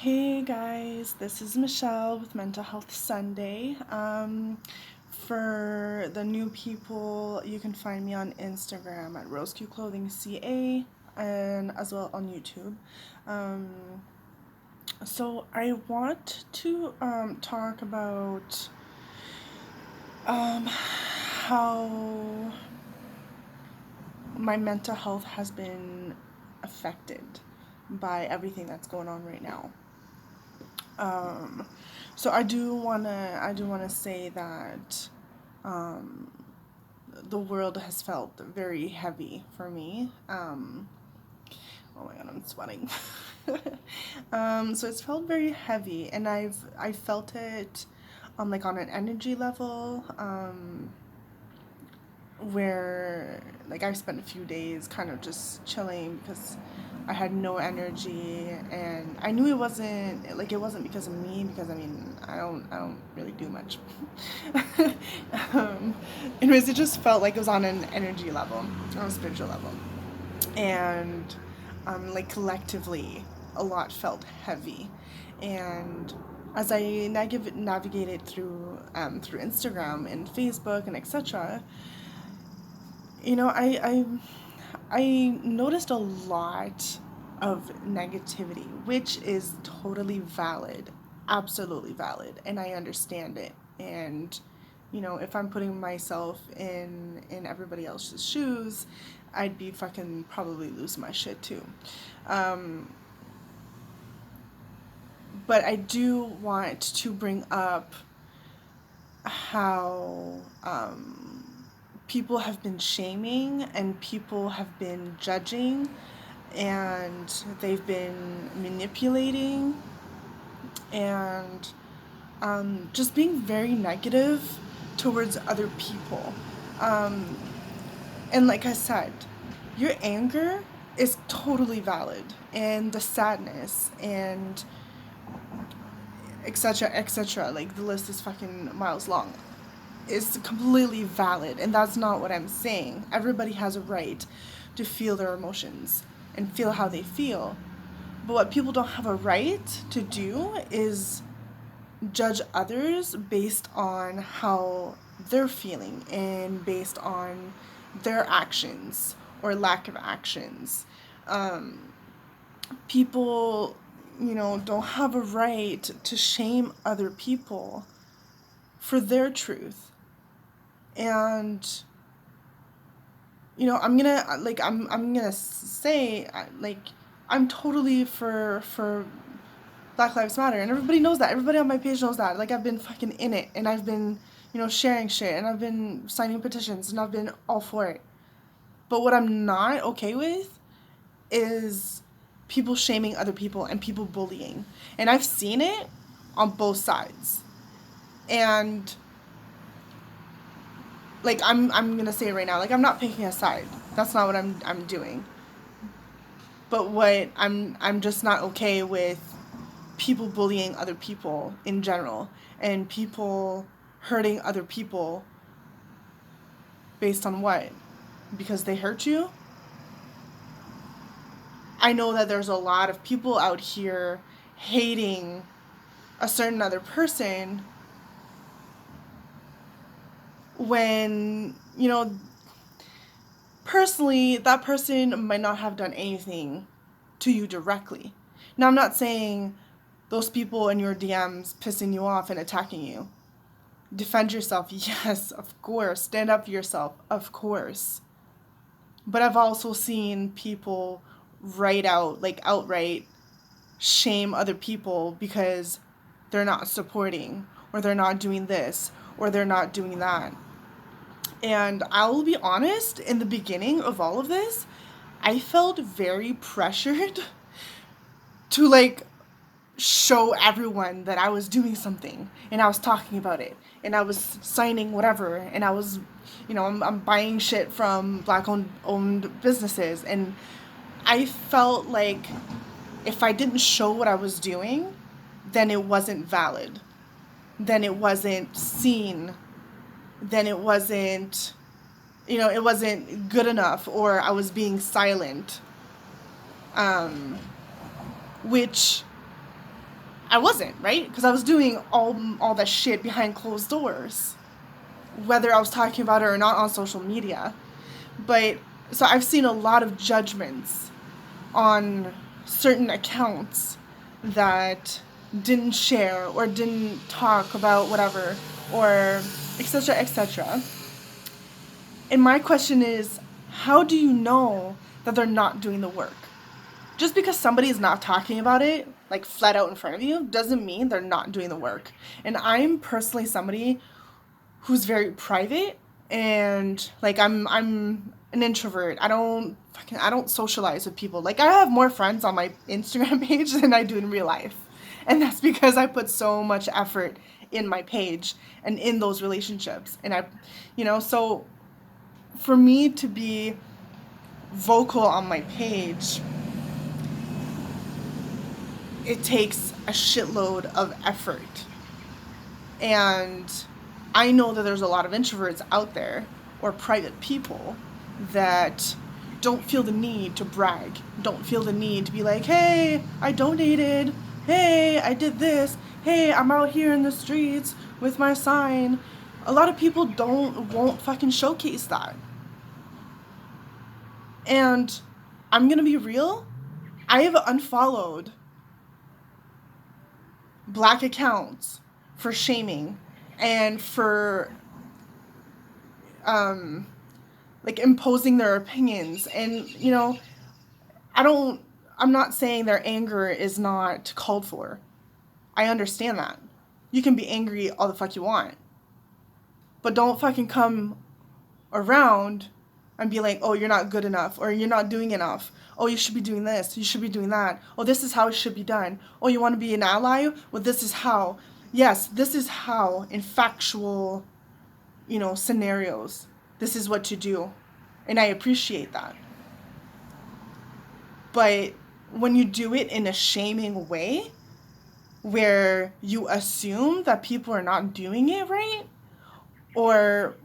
Hey guys, this is Michelle with Mental Health Sunday. For the new people, you can find me on Instagram at RoseQClothingCA and as well on YouTube. Um, so I want to talk about how my mental health has been affected by everything that's going on right now. Um, so I do wanna say that um, the world has felt very heavy for me. Oh my god, I'm sweating. So it's felt very heavy, and I felt it, like on an energy level. Where like I spent a few days kind of just chilling because I had no energy, and I knew it wasn't because of me, because I mean I don't really do much. um, Anyways, it just felt like it was on an energy level, on a spiritual level, and like collectively a lot felt heavy, and as I navigated through Instagram and Facebook and etc. You know, I noticed a lot of negativity, which is totally valid, absolutely valid, and I understand it. And if I'm putting myself in everybody else's shoes, I'd be fucking probably losing my shit too. Um, but I do want to bring up how people have been shaming and people have been judging and they've been manipulating and just being very negative towards other people. Um, and like I said, your anger is totally valid, and the sadness and etc. etc. Like the list is fucking miles long. Is completely valid, and that's not what I'm saying. Everybody has a right to feel their emotions and feel how they feel. But what people don't have a right to do is judge others based on how they're feeling and based on their actions or lack of actions. Um, People, don't have a right to shame other people for their truth. And I'm gonna say, like, I'm totally for Black Lives Matter, and everybody knows that. Everybody on my page knows that. Like, I've been fucking in it, and I've been sharing shit, and I've been signing petitions, and I've been all for it. But what I'm not okay with is people shaming other people and people bullying, and I've seen it on both sides. And like I'm gonna say it right now, like I'm not picking a side. That's not what I'm doing. But what I'm just not okay with people bullying other people in general, and people hurting other people based on what? Because they hurt you? I know that there's a lot of people out here hating a certain other person when, personally, that person might not have done anything to you directly. Now, I'm not saying those people in your DMs pissing you off and attacking you. Defend yourself, yes, of course. Stand up for yourself, of course. But I've also seen people outright shame other people because they're not supporting, or they're not doing this, or they're not doing that. And I'll be honest, in the beginning of all of this, I felt very pressured to show everyone that I was doing something and I was talking about it and I was signing whatever, and I was, I'm buying shit from black owned businesses, and I felt like if I didn't show what I was doing, then it wasn't valid, then it wasn't seen, then it wasn't good enough, or I was being silent, which I wasn't, right? Because I was doing all that shit behind closed doors, whether I was talking about it or not on social media. But so I've seen a lot of judgments on certain accounts that didn't share or didn't talk about whatever, or etc., etc. And my question is, how do you know that they're not doing the work? Just because somebody is not talking about it, like flat out in front of you, doesn't mean they're not doing the work. And I'm personally somebody who's very private, and like I'm an introvert. I don't socialize with people. Like, I have more friends on my Instagram page than I do in real life. And that's because I put so much effort in my page and in those relationships. And so for me to be vocal on my page, it takes a shitload of effort. And I know that there's a lot of introverts out there, or private people, that don't feel the need to brag, don't feel the need to be like, hey, I donated, hey, I did this, hey, I'm out here in the streets with my sign. A lot of people won't fucking showcase that. And I'm gonna be real, I have unfollowed Black accounts for shaming and for like imposing their opinions. And I'm not saying their anger is not called for. I understand that. You can be angry all the fuck you want, but don't fucking come around and be like, oh, you're not good enough, or you're not doing enough. Oh, you should be doing this, you should be doing that. Oh, this is how it should be done. Oh, you want to be an ally? Well, this is how. Yes, this is how, in factual, scenarios, this is what to do. And I appreciate that. But when you do it in a shaming way, where you assume that people are not doing it right, or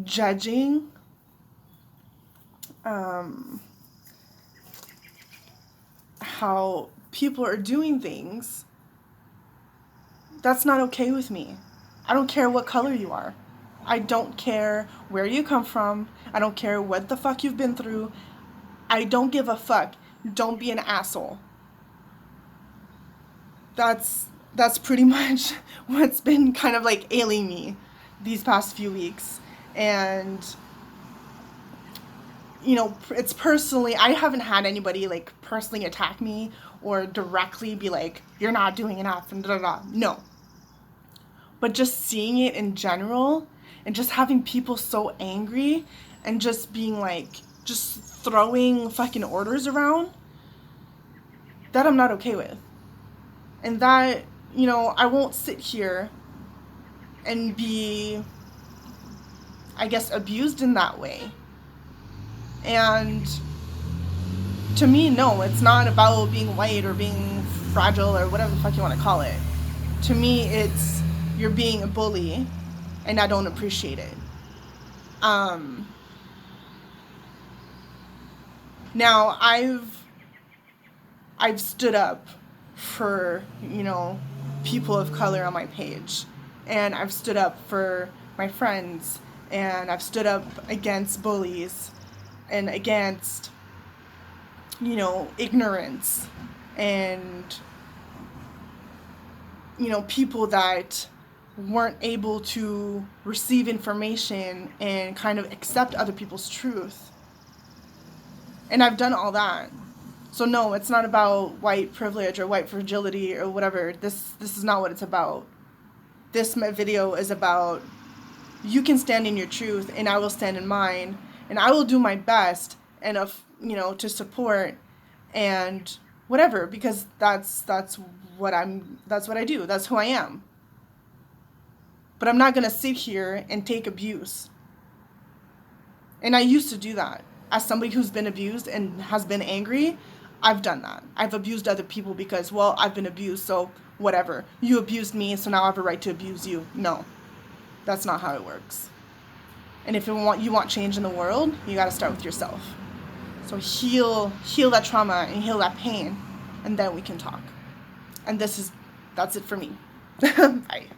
judging how people are doing things, that's not okay with me. I don't care what color you are. I don't care where you come from. I don't care what the fuck you've been through. I don't give a fuck. Don't be an asshole. That's pretty much what's been kind of like ailing me these past few weeks. And it's personally, I haven't had anybody like personally attack me or directly be like, you're not doing enough and da-da-da. No. But just seeing it in general, and just having people so angry, and just being like, just throwing fucking orders around, that I'm not okay with. And that, I won't sit here and be, I guess, abused in that way. And to me, no, it's not about being white or being fragile or whatever the fuck you want to call it. To me, it's you're being a bully, and I don't appreciate it. Now, I've stood up for, people of color on my page, and I've stood up for my friends, and I've stood up against bullies and against, ignorance, and, people that weren't able to receive information and kind of accept other people's truth. And I've done all that. So no, it's not about white privilege or white fragility or whatever. This is not what it's about. This video is about, you can stand in your truth and I will stand in mine, and I will do my best and to support and whatever, because that's what I do. That's who I am. But I'm not going to sit here and take abuse. And I used to do that. As somebody who's been abused and has been angry, I've done that. I've abused other people because, well, I've been abused, so whatever. You abused me, so now I have a right to abuse you. No, that's not how it works. And if you want change in the world, you got to start with yourself. So heal that trauma and heal that pain, and then we can talk. And this is That's it for me. Bye.